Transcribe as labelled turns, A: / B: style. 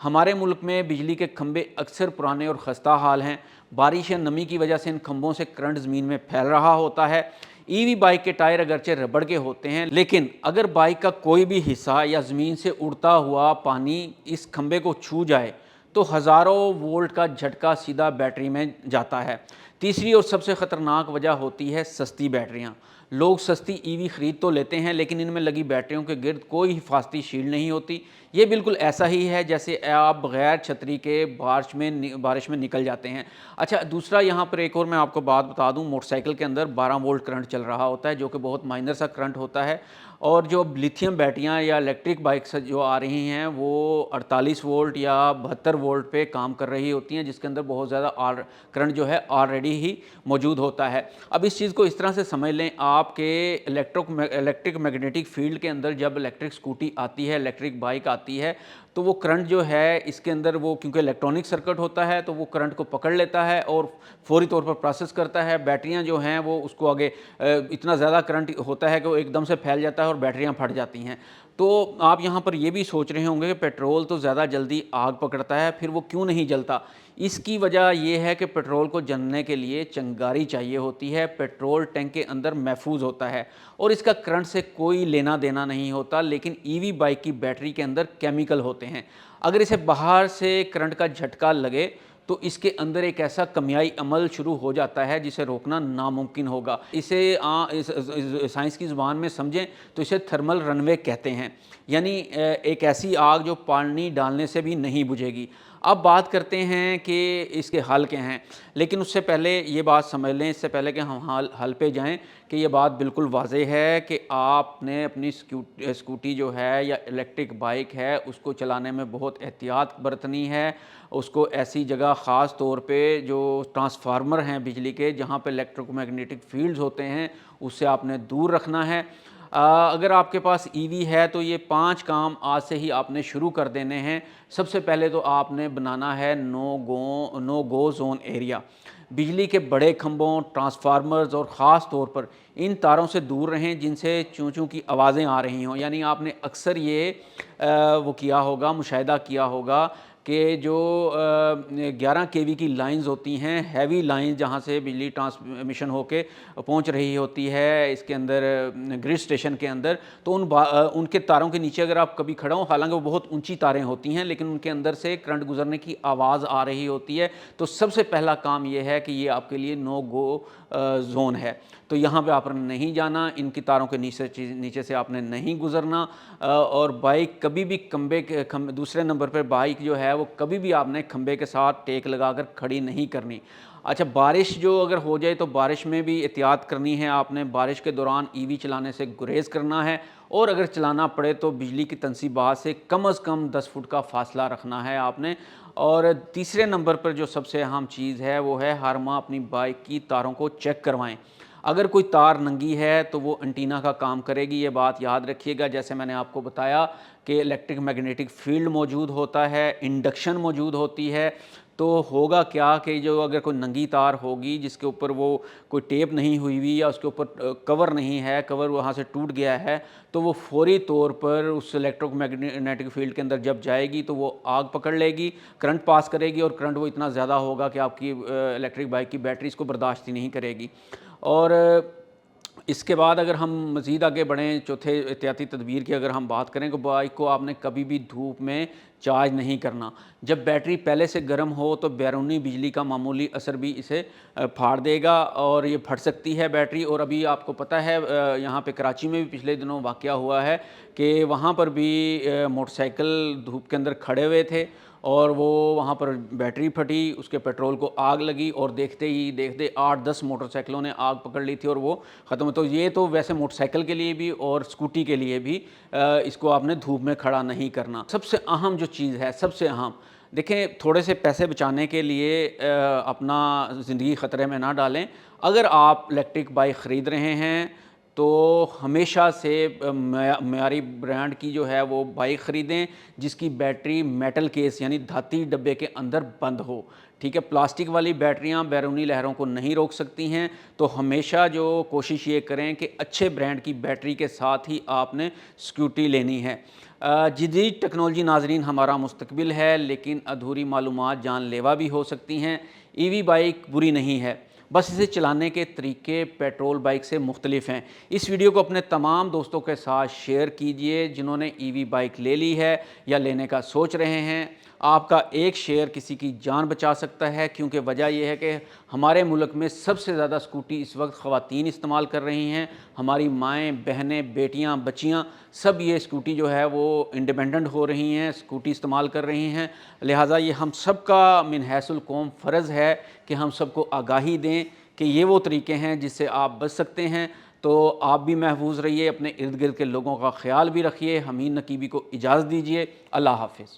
A: ہمارے ملک میں بجلی کے کھمبے اکثر پرانے اور خستہ حال ہیں، بارش یا نمی کی وجہ سے ان کھمبوں سے کرنٹ زمین میں پھیل رہا ہوتا ہے۔ ای وی بائک کے ٹائر اگرچہ ربڑ کے ہوتے ہیں، لیکن اگر بائک کا کوئی بھی حصہ یا زمین سے اڑتا ہوا پانی اس کھمبے کو چھو جائے تو ہزاروں وولٹ کا جھٹکا سیدھا بیٹری میں جاتا ہے۔ تیسری اور سب سے خطرناک وجہ ہوتی ہے سستی بیٹریاں۔ لوگ سستی ای وی خرید تو لیتے ہیں، لیکن ان میں لگی بیٹریوں کے گرد کوئی حفاظتی شیلڈ نہیں ہوتی۔ یہ بالکل ایسا ہی ہے جیسے آپ بغیر چھتری کے بارش میں نکل جاتے ہیں۔ اچھا، دوسرا یہاں پر ایک اور میں آپ کو بات بتا دوں، موٹر سائیکل کے اندر 12 وولٹ کرنٹ چل رہا ہوتا ہے، جو کہ بہت مائنر سا کرنٹ ہوتا ہے، اور جو لیتھیم بیٹریاں یا الیکٹرک بائکس جو آ رہی ہیں وہ 48 وولٹ یا 72 وولٹ پہ کام کر رہی ہوتی ہیں، جس کے اندر بہت زیادہ کرنٹ جو ہے آلریڈی ہی موجود ہوتا ہے۔ اب اس چیز کو اس طرح سے سمجھ لیں آپ کے الیکٹرک میگنیٹک فیلڈ کے اندر جب الیکٹرک اسکوٹی آتی ہے، الیکٹرک بائک آتی ہے، تو وہ کرنٹ جو ہے اس کے اندر وہ کیونکہ الیکٹرانک سرکٹ ہوتا ہے تو وہ کرنٹ کو پکڑ لیتا ہے اور فوری طور پر پروسیس کرتا ہے۔ بیٹریاں جو ہیں وہ اس کو آگے اتنا زیادہ کرنٹ ہوتا ہے کہ وہ ایک دم سے پھیل جاتا ہے اور بیٹریاں پھٹ جاتی ہیں۔ تو آپ یہاں پر یہ بھی سوچ رہے ہوں گے کہ پیٹرول تو زیادہ جلدی آگ پکڑتا ہے، پھر وہ کیوں نہیں جلتا؟ اس کی وجہ یہ ہے کہ پیٹرول کو جلنے کے لیے چنگاری چاہیے ہوتی ہے۔ پیٹرول ٹینک کے اندر محفوظ ہوتا ہے اور اس کا کرنٹ سے کوئی لینا دینا نہیں ہوتا، لیکن ای وی بائک کی بیٹری کے اندر کیمیکل ہوتے ہیں۔ اگر اسے باہر سے کرنٹ کا جھٹکا لگے تو اس کے اندر ایک ایسا کیمیائی عمل شروع ہو جاتا ہے جسے روکنا ناممکن ہوگا۔ اسے سائنس کی زبان میں سمجھیں تو اسے تھرمل رن وے کہتے ہیں، یعنی ایک ایسی آگ جو پانی ڈالنے سے بھی نہیں بجھے گی۔ اب بات کرتے ہیں کہ اس کے حل کیا ہیں، لیکن اس سے پہلے یہ بات سمجھ لیں، اس سے پہلے کہ ہم حل پہ جائیں، کہ یہ بات بالکل واضح ہے کہ آپ نے اپنی اسکوٹی جو ہے یا الیکٹرک بائک ہے اس کو چلانے میں بہت احتیاط برتنی ہے۔ اس کو ایسی جگہ خاص طور پہ جو ٹرانسفارمر ہیں بجلی کے، جہاں پہ الیکٹرک میگنیٹک فیلڈز ہوتے ہیں، اس سے آپ نے دور رکھنا ہے۔ اگر آپ کے پاس ای وی ہے تو یہ 5 کام آج سے ہی آپ نے شروع کر دینے ہیں۔ سب سے پہلے تو آپ نے بنانا ہے نو گو زون ایریا۔ بجلی کے بڑے کھمبوں، ٹرانسفارمرز اور خاص طور پر ان تاروں سے دور رہیں جن سے چوں چوں کی آوازیں آ رہی ہوں۔ یعنی آپ نے اکثر یہ وہ کیا ہوگا، مشاہدہ کیا ہوگا کہ جو 11 کے وی کی لائنز ہوتی ہیں، ہیوی لائنز جہاں سے بجلی ٹرانسمیشن ہو کے پہنچ رہی ہوتی ہے اس کے اندر گرڈ اسٹیشن کے اندر، تو ان کے تاروں کے نیچے اگر آپ کبھی کھڑا ہوں، حالانکہ وہ بہت اونچی تاریں ہوتی ہیں لیکن ان کے اندر سے کرنٹ گزرنے کی آواز آ رہی ہوتی ہے، تو سب سے پہلا کام یہ ہے کہ یہ آپ کے لیے نو گو زون ہے۔ تو یہاں پہ آپ نے نہیں جانا، ان کی تاروں کے نیچے سے آپ نے نہیں گزرنا، اور بائک کبھی بھی دوسرے نمبر پر بائک جو ہے وہ کبھی بھی آپ نے کھمبے کے ساتھ ٹیک لگا کر کھڑی نہیں کرنی۔ اچھا، بارش جو اگر ہو جائے تو بارش میں بھی احتیاط کرنی ہے آپ نے۔ بارش کے دوران ای وی چلانے سے گریز کرنا ہے، اور اگر چلانا پڑے تو بجلی کی تنصیبات سے کم از کم 10 فٹ کا فاصلہ رکھنا ہے آپ نے۔ اور تیسرے نمبر پر جو سب سے اہم چیز ہے وہ ہے ہر ماہ اپنی بائک کی تاروں کو چیک کروائیں۔ اگر کوئی تار ننگی ہے تو وہ انٹینا کا کام کرے گی، یہ بات یاد رکھیے گا۔ جیسے میں نے آپ کو بتایا کہ الیکٹرک میگنیٹک فیلڈ موجود ہوتا ہے، انڈکشن موجود ہوتی ہے، تو ہوگا کیا کہ جو اگر کوئی ننگی تار ہوگی جس کے اوپر وہ کوئی ٹیپ نہیں ہوئی ہوئی یا اس کے اوپر کور نہیں ہے، کور وہاں سے ٹوٹ گیا ہے، تو وہ فوری طور پر اس الیکٹرک میگنیٹک فیلڈ کے اندر جب جائے گی تو وہ آگ پکڑ لے گی، کرنٹ پاس کرے گی، اور کرنٹ وہ اتنا زیادہ ہوگا کہ آپ کی الیکٹرک بائک کی بیٹری اس کو برداشت ہی نہیں کرے گی۔ اور اس کے بعد اگر ہم مزید آگے بڑھیں، چوتھے احتیاطی تدبیر کی اگر ہم بات کریں، کہ بائک کو آپ نے کبھی بھی دھوپ میں چارج نہیں کرنا۔ جب بیٹری پہلے سے گرم ہو تو بیرونی بجلی کا معمولی اثر بھی اسے پھاڑ دے گا اور یہ پھٹ سکتی ہے بیٹری۔ اور ابھی آپ کو پتہ ہے یہاں پہ کراچی میں بھی پچھلے دنوں واقعہ ہوا ہے کہ وہاں پر بھی موٹر سائیکل دھوپ کے اندر کھڑے ہوئے تھے اور وہ وہاں پر بیٹری پھٹی، اس کے پیٹرول کو آگ لگی اور دیکھتے 8-10 موٹر سائیکلوں نے آگ پکڑ لی تھی اور وہ ختم۔ تو یہ تو ویسے موٹر سائیکل کے لیے بھی اور اسکوٹی کے لیے بھی اس کو آپ نے دھوپ میں کھڑا نہیں کرنا۔ سب سے اہم جو چیز ہے، سب سے اہم، دیکھیں تھوڑے سے پیسے بچانے کے لیے اپنا زندگی خطرے میں نہ ڈالیں۔ اگر آپ الیکٹرک بائک خرید رہے ہیں تو ہمیشہ سے معیاری برانڈ کی جو ہے وہ بائک خریدیں جس کی بیٹری میٹل کیس یعنی دھاتی ڈبے کے اندر بند ہو۔ ٹھیک ہے، پلاسٹک والی بیٹریاں بیرونی لہروں کو نہیں روک سکتی ہیں، تو ہمیشہ جو کوشش یہ کریں کہ اچھے برانڈ کی بیٹری کے ساتھ ہی آپ نے اسکوٹی لینی ہے۔ جدید ٹیکنالوجی ناظرین ہمارا مستقبل ہے، لیکن ادھوری معلومات جان لیوا بھی ہو سکتی ہیں۔ ای وی بائک بری نہیں ہے، بس اسے چلانے کے طریقے پیٹرول بائک سے مختلف ہیں۔ اس ویڈیو کو اپنے تمام دوستوں کے ساتھ شیئر کیجئے جنہوں نے ای وی بائک لے لی ہے یا لینے کا سوچ رہے ہیں۔ آپ کا ایک شیئر کسی کی جان بچا سکتا ہے، کیونکہ وجہ یہ ہے کہ ہمارے ملک میں سب سے زیادہ اسکوٹی اس وقت خواتین استعمال کر رہی ہیں۔ ہماری مائیں، بہنیں، بیٹیاں، بچیاں سب یہ اسکوٹی جو ہے وہ انڈیپینڈنٹ ہو رہی ہیں، اسکوٹی استعمال کر رہی ہیں۔ لہٰذا یہ ہم سب کا من حیث القوم فرض ہے کہ ہم سب کو آگاہی دیں کہ یہ وہ طریقے ہیں جس سے آپ بچ سکتے ہیں۔ تو آپ بھی محفوظ رہیے، اپنے ارد گرد کے لوگوں کا خیال بھی رکھیے۔ حمید نقیبی کو اجازت دیجیے۔ اللہ حافظ۔